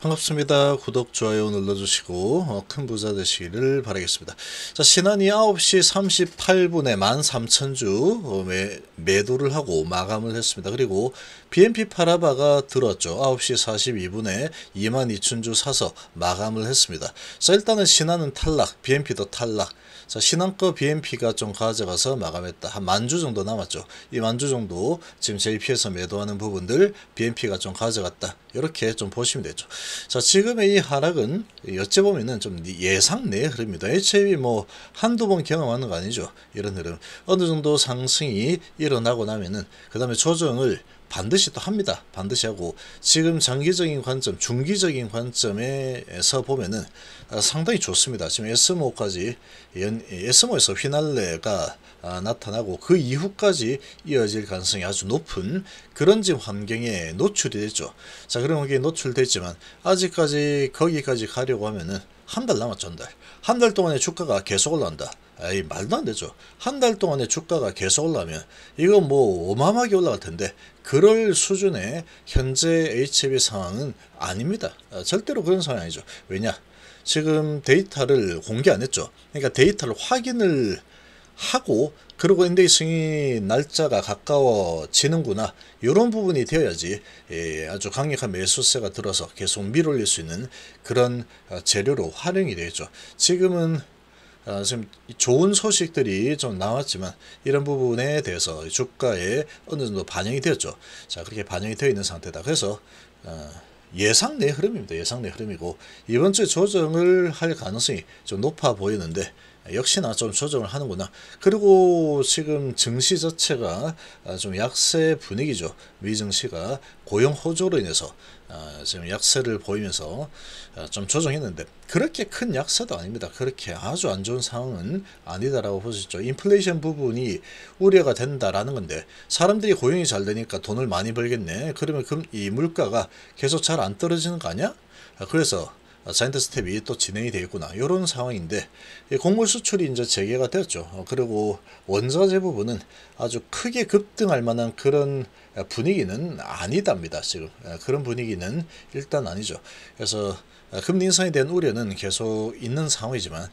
반갑습니다. 구독, 좋아요 눌러주시고 큰 부자 되시기를 바라겠습니다. 자, 신한이 9시 38분에 13,000주 매도를 하고 마감을 했습니다. 그리고 BNP 파라바가 들어왔죠. 9시 42분에 22,000주 사서 마감을 했습니다. 자, 일단은 신한은 탈락, BNP도 탈락. 자, 신한거 BNP가 좀 가져가서 마감했다. 한 10,000주 정도 남았죠. 이 10,000주 정도 지금 JP에서 매도하는 부분들 BNP가 좀 가져갔다. 이렇게 좀 보시면 되죠. 자, 지금의 이 하락은 어찌 보면은 좀 예상 내 흐름입니다. HAB 뭐 한두 번 경험하는 거 아니죠. 이런 흐름 어느 정도 상승이 일어나고 나면은 그 다음에 조정을 반드시 또 합니다. 반드시 하고 지금 장기적인 관점, 중기적인 관점에서 보면은 상당히 좋습니다. 지금 S5까지 S5에서 휘날레가 나타나고 그 이후까지 이어질 가능성이 아주 높은 그런 지금 환경에 노출이 됐죠. 자, 그런 환경에 노출됐지만 아직까지 거기까지 가려고 하면은 한 달 남았죠. 한 달 동안에 주가가 계속 올라간다. 에이, 말도 안 되죠. 한 달 동안에 주가가 계속 올라가면 이거 뭐 어마어마하게 올라갈 텐데 그럴 수준의 현재 HB 상황은 아닙니다. 절대로 그런 상황이 아니죠. 왜냐? 지금 데이터를 공개 안 했죠. 그러니까 데이터를 확인을 하고 그리고 인덱스 승인 날짜가 가까워지는구나, 이런 부분이 되어야지 아주 강력한 매수세가 들어서 계속 밀어올릴 수 있는 그런 재료로 활용이 되겠죠. 지금은 지금 좋은 소식들이 좀 나왔지만 이런 부분에 대해서 주가에 어느 정도 반영이 되었죠. 자, 그렇게 반영이 되어 있는 상태다. 그래서 예상 내 흐름입니다. 예상 내 흐름이고 이번 주에 조정을 할 가능성이 좀 높아 보이는데 역시나 좀 조정을 하는구나. 그리고 지금 증시 자체가 좀 약세 분위기죠. 미 증시가 고용 호조로 인해서 지금 약세를 보이면서 좀 조정했는데 그렇게 큰 약세도 아닙니다. 그렇게 아주 안 좋은 상황은 아니다라고 볼 수 있죠. 인플레이션 부분이 우려가 된다라는 건데 사람들이 고용이 잘 되니까 돈을 많이 벌겠네. 그러면 이 물가가 계속 잘 안 떨어지는 거 아니야? 그래서 자이언트 스텝이 또 진행이 되겠구나, 이런 상황인데 곡물 수출이 이제 재개가 되었죠. 그리고 원자재 부분은 아주 크게 급등할 만한 그런 분위기는 아니답니다. 지금 그런 분위기는 일단 아니죠. 그래서 금리 인상에 대한 우려는 계속 있는 상황이지만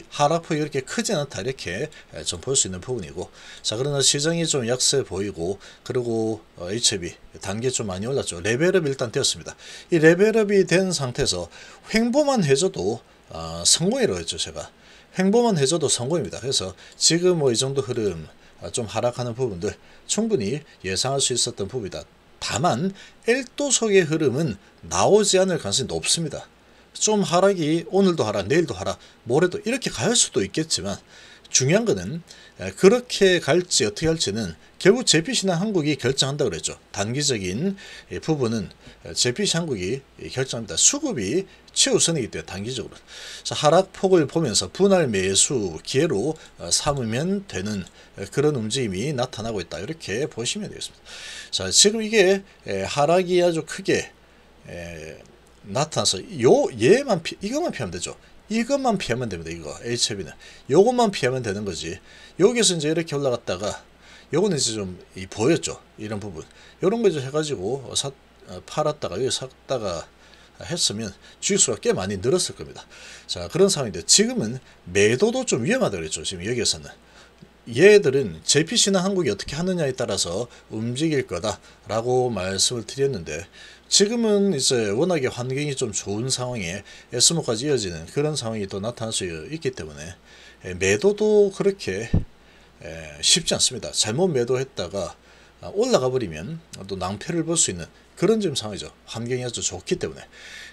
하락폭이 이렇게 크지 않다, 이렇게 좀 볼 수 있는 부분이고. 자, 그러나 시장이 좀 약세 보이고 그리고 HB 단계 좀 많이 올랐죠. 레벨업 일단 되었습니다. 이 레벨업이 된 상태에서 횡보만 해줘도 성공이라고 했죠. 제가 횡보만 해줘도 성공입니다. 그래서 지금 뭐 이 정도 흐름 좀 하락하는 부분들 충분히 예상할 수 있었던 부분이다. 다만 L도속의 흐름은 나오지 않을 가능성이 높습니다. 좀 하락이 오늘도 하락, 내일도 하락, 모레도 이렇게 갈 수도 있겠지만 중요한 거는 그렇게 갈지 어떻게 할지는 결국 JPC나 한국이 결정한다고 그랬죠. 단기적인 부분은 JPC 한국이 결정합니다. 수급이 최우선이기 때문에 단기적으로. 하락폭을 보면서 분할 매수 기회로 삼으면 되는 그런 움직임이 나타나고 있다, 이렇게 보시면 되겠습니다. 자, 지금 이게 하락이 아주 크게 나타나서 이것만 피하면 되죠. 이것만 피하면 됩니다. 이거 HB는 요것만 피하면 되는 거지. 여기서 이제 이렇게 올라갔다가 요거는 이제 좀 보였죠. 이런 부분, 요런 거 이제 해가지고 팔았다가 여기 샀다가 했으면 주식수가 꽤 많이 늘었을 겁니다. 자, 그런 상황인데 지금은 매도도 좀 위험하다고 그랬죠. 지금 여기에서는 얘들은 JPC나 한국이 어떻게 하느냐에 따라서 움직일 거다라고 말씀을 드렸는데 지금은 이제 워낙에 환경이 좀 좋은 상황에 S5까지 이어지는 그런 상황이 또 나타날 수 있기 때문에 매도도 그렇게 쉽지 않습니다. 잘못 매도했다가 올라가 버리면 또 낭패를 볼 수 있는 그런 지금 상황이죠. 환경이 아주 좋기 때문에.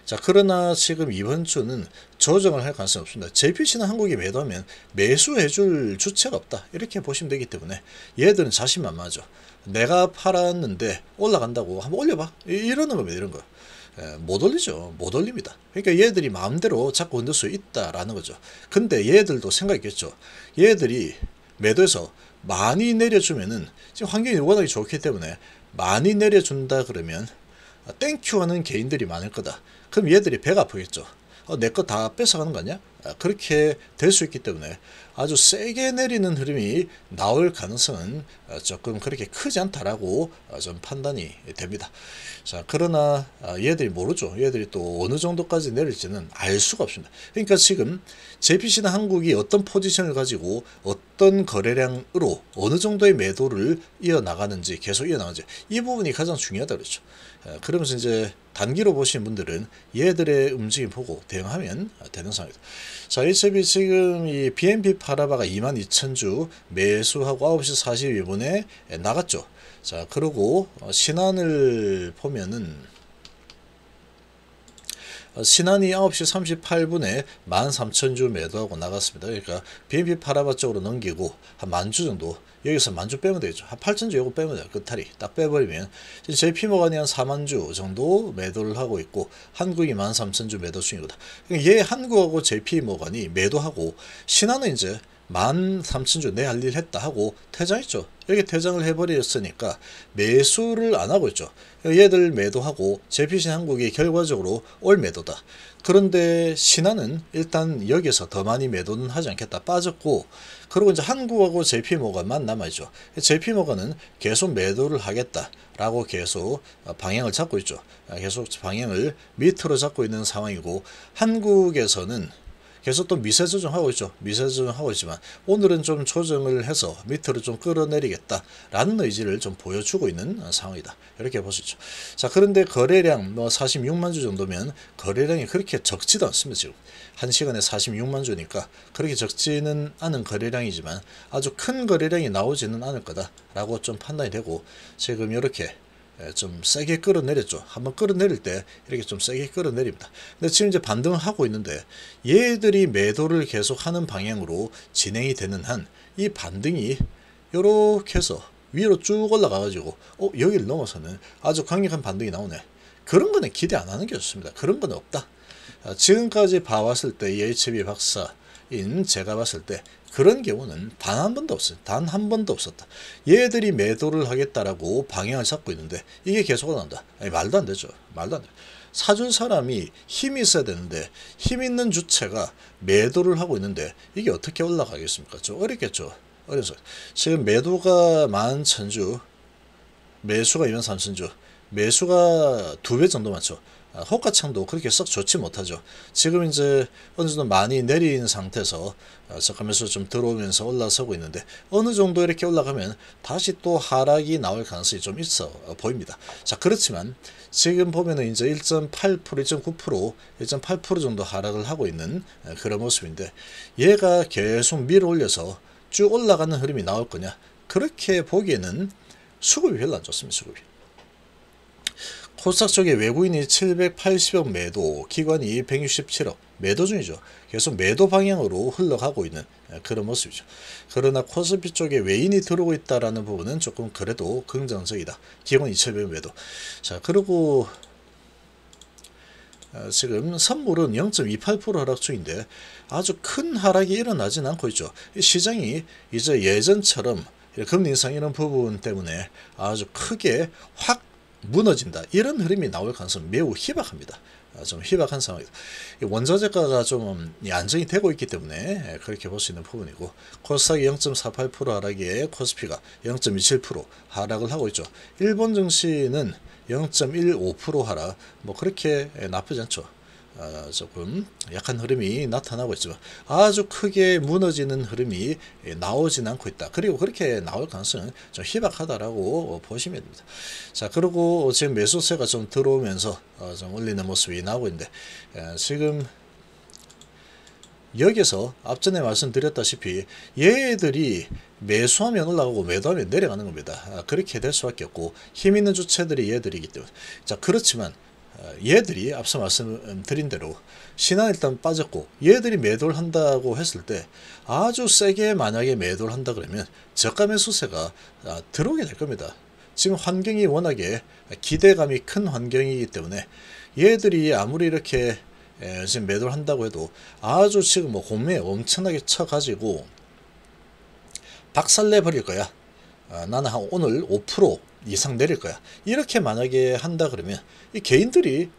자, 그러나 지금 이번 주는 조정을 할 가능성이 없습니다. JPC나 한국이 매도하면 매수해줄 주체가 없다, 이렇게 보시면 되기 때문에 얘들은 자신만만하죠. 내가 팔았는데 올라간다고 한번 올려봐, 이러는 겁니다. 이런 거 못 올리죠. 못 올립니다. 그러니까 얘들이 마음대로 자꾸 흔들 수 있다라는 거죠. 근데 얘들도 생각했겠죠. 얘들이 매도해서 많이 내려주면은 지금 환경이 워낙에 좋기 때문에 많이 내려준다 그러면 땡큐 하는 개인들이 많을 거다. 그럼 얘들이 배가 아프겠죠. 내 거 다 뺏어가는 거 아니야? 그렇게 될 수 있기 때문에 아주 세게 내리는 흐름이 나올 가능성은 조금 그렇게 크지 않다라고 좀 판단이 됩니다. 자, 그러나 얘들이 모르죠. 얘들이 또 어느 정도까지 내릴지는 알 수가 없습니다. 그러니까 지금 JPC나 한국이 어떤 포지션을 가지고 어떤 거래량으로 어느 정도의 매도를 이어나가는지, 계속 이어나가는지, 이 부분이 가장 중요하다 그랬죠. 그러면서 이제 단기로 보시는 분들은 얘들의 움직임 보고 대응하면 되는 상황입니다. 자, HLB 지금 이 BNP 파라바가 22,000주 매수하고 9시 42분에 나갔죠. 자, 그리고 신한을 보면은 신한이 9시 38분에 13,000주 매도하고 나갔습니다. 그러니까 BNP 파라바 쪽으로 넘기고 한 10,000주 정도, 여기서 10,000주 빼면 되겠죠. 한 8,000주 요거 빼면 돼요. 끝탈이 딱 빼버리면 JP모간이 한 40,000주 정도 매도를 하고 있고 한국이 13,000주 매도 중이거든. 그러니까 얘 한국하고 JP모간이 매도하고 신한은 이제 13,000주 내 할 일 했다 하고 퇴장했죠. 여기 퇴장을 해버렸으니까 매수를 안 하고 있죠. 얘들 매도하고 JPC 한국이 결과적으로 올 매도다. 그런데 신한은 일단 여기서 더 많이 매도는 하지 않겠다 빠졌고, 그리고 이제 한국하고 JP모간만 남아있죠. JP모간은 계속 매도를 하겠다라고 계속 방향을 잡고 있죠. 계속 방향을 밑으로 잡고 있는 상황이고, 한국에서는 계속 또 미세 조정하고 있죠. 미세 조정하고 있지만 오늘은 좀 조정을 해서 밑으로 좀 끌어내리겠다라는 의지를 좀 보여주고 있는 상황이다. 이렇게 볼 수 있죠. 자, 그런데 거래량 46만 주 정도면 거래량이 그렇게 적지도 않습니다. 지금 1시간에 46만 주니까 그렇게 적지는 않은 거래량이지만 아주 큰 거래량이 나오지는 않을 거다라고 좀 판단이 되고, 지금 이렇게 좀 세게 끌어내렸죠. 한번 끌어내릴 때 이렇게 좀 세게 끌어내립니다. 근데 지금 이제 반등을 하고 있는데 얘들이 매도를 계속하는 방향으로 진행이 되는 한 이 반등이 이렇게 해서 위로 쭉 올라가 가지고 여기를 넘어서는 아주 강력한 반등이 나오네. 그런 거는 기대 안 하는 게 좋습니다. 그런 건 없다. 지금까지 봐왔을 때 이 HB 박사인 제가 봤을 때 그런 경우는 단 한 번도 없어요. 단 한 번도 없었다. 얘들이 매도를 하겠다라고 방향을 잡고 있는데 이게 계속 올라간다. 아니, 말도 안 되죠. 말도 안 돼. 사줄 사람이 힘이 있어야 되는데 힘 있는 주체가 매도를 하고 있는데 이게 어떻게 올라가겠습니까? 좀 어렵겠죠. 어려서 지금 매도가 11,000주, 매수가 23,000주, 매수가 2배 정도 많죠. 호가창도 그렇게 썩 좋지 못하죠. 지금 이제 어느 정도 많이 내린 상태에서 저가면서 좀 들어오면서 올라서고 있는데 어느 정도 이렇게 올라가면 다시 또 하락이 나올 가능성이 좀 있어 보입니다. 자, 그렇지만 지금 보면은 이제 1.8%, 1.9%, 1.8% 정도 하락을 하고 있는 그런 모습인데 얘가 계속 밀어 올려서 쭉 올라가는 흐름이 나올 거냐? 그렇게 보기에는 수급이 별로 안 좋습니다. 수급이. 코스닥 쪽에 외국인이 780억 매도, 기관이 167억 매도 중이죠. 계속 매도 방향으로 흘러가고 있는 그런 모습이죠. 그러나 코스피 쪽에 외인이 들어오고 있다라는 부분은 조금 그래도 긍정적이다. 기관 2,100억 매도. 자, 그리고 지금 선물은 0.28% 하락 중인데 아주 큰 하락이 일어나진 않고 있죠. 시장이 이제 예전처럼 금리 인상 이런 부분 때문에 아주 크게 확 무너진다, 이런 흐름이 나올 가능성은 매우 희박합니다. 좀 희박한 상황이다. 원자재가가 좀 안정이 되고 있기 때문에 그렇게 볼 수 있는 부분이고, 코스닥이 0.48% 하락에 코스피가 0.27% 하락을 하고 있죠. 일본 증시는 0.15% 하락, 뭐 그렇게 나쁘지 않죠. 조금 약한 흐름이 나타나고 있지만 아주 크게 무너지는 흐름이 나오진 않고 있다. 그리고 그렇게 나올 가능성은 좀 희박하다라고 보시면 됩니다. 자, 그리고 지금 매수세가 좀 들어오면서 좀 올리는 모습이 나오고 있는데 지금 여기서 앞전에 말씀드렸다시피 얘들이 매수하면 올라가고 매도하면 내려가는 겁니다. 그렇게 될 수밖에 없고 힘 있는 주체들이 얘들이기 때문에. 자, 그렇지만 얘들이 앞서 말씀드린 대로 신한 일단 빠졌고 얘들이 매도를 한다고 했을 때 아주 세게 만약에 매도를 한다 그러면 저가 매수세가 들어오게 될 겁니다. 지금 환경이 워낙에 기대감이 큰 환경이기 때문에 얘들이 아무리 이렇게 지금 매도를 한다고 해도 아주 지금 뭐 공매에 엄청나게 쳐가지고 박살내 버릴 거야. 나는 한 오늘 5% 이상 내릴 거야. 이렇게 만약에 한다 그러면 이 개인들이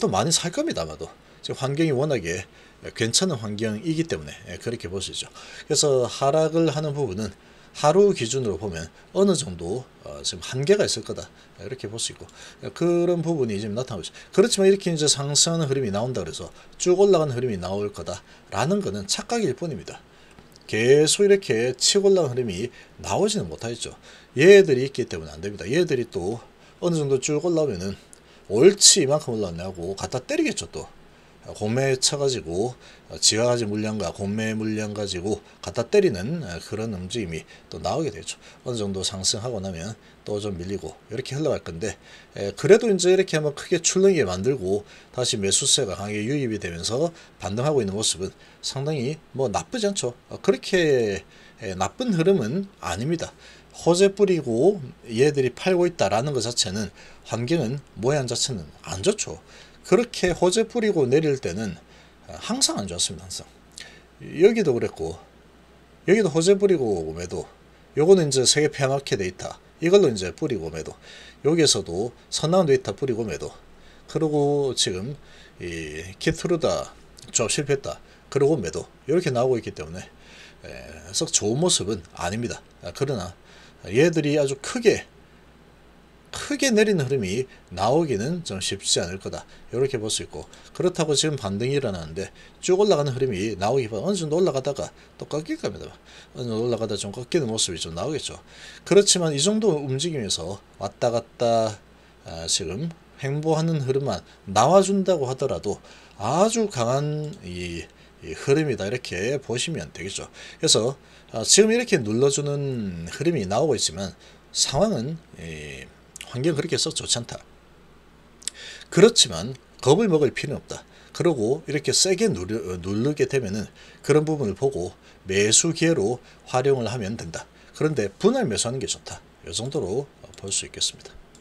또 많이 살 겁니다. 아마도 지금 환경이 워낙에 괜찮은 환경이기 때문에 그렇게 보시죠. 그래서 하락을 하는 부분은 하루 기준으로 보면 어느 정도 지금 한계가 있을 거다 이렇게 볼 수 있고, 그런 부분이 지금 나타나고 있죠. 그렇지만 이렇게 이제 상승하는 흐름이 나온다 그래서 쭉 올라가는 흐름이 나올 거다라는 것은 착각일 뿐입니다. 계속 이렇게 치고 올라가는 흐름이 나오지는 못하겠죠. 얘들이 있기 때문에 안 됩니다. 얘들이 또 어느 정도 쭉 올라오면은 옳지 이만큼 올라왔네 하고 갖다 때리겠죠. 또 공매에 쳐가지고 지가 가진 물량과 공매 물량 가지고 갖다 때리는 그런 움직임이 또 나오게 되죠. 어느 정도 상승하고 나면 또 좀 밀리고 이렇게 흘러갈 건데, 그래도 이제 이렇게 한번 크게 출렁이게 만들고 다시 매수세가 강하게 유입이 되면서 반등하고 있는 모습은 상당히 뭐 나쁘지 않죠. 그렇게 나쁜 흐름은 아닙니다. 호재 뿌리고 얘들이 팔고 있다라는 것 자체는 환경은 모양 자체는 안 좋죠. 그렇게 호재 뿌리고 내릴 때는 항상 안 좋았습니다. 항상 여기도 그랬고 여기도 호재 뿌리고 매도, 요거는 이제 세계 페어마켓 데이터 이걸로 이제 뿌리고 매도, 여기에서도 선나운 데이터 뿌리고 매도, 그리고 지금 이 키트루다 조합 실패했다 그리고 매도 이렇게 나오고 있기 때문에 썩 좋은 모습은 아닙니다. 그러나 얘들이 아주 크게 내리는 흐름이 나오기는 좀 쉽지 않을 거다 이렇게 볼 수 있고, 그렇다고 지금 반등이 일어나는데 쭉 올라가는 흐름이 나오기보다 어느 정도 올라가다가 또 꺾일 겁니다. 어느 정도 올라가다 좀 꺾이는 모습이 좀 나오겠죠. 그렇지만 이 정도 움직임에서 왔다 갔다 지금 횡보하는 흐름만 나와준다고 하더라도 아주 강한 이 흐름이다 이렇게 보시면 되겠죠. 그래서 지금 이렇게 눌러주는 흐름이 나오고 있지만 상황은 환경 그렇게 썩 좋지 않다. 그렇지만 겁을 먹을 필요는 없다. 그리고 이렇게 세게 누르게 되면은 그런 부분을 보고 매수 기회로 활용을 하면 된다. 그런데 분할 매수하는 게 좋다. 이 정도로 볼 수 있겠습니다.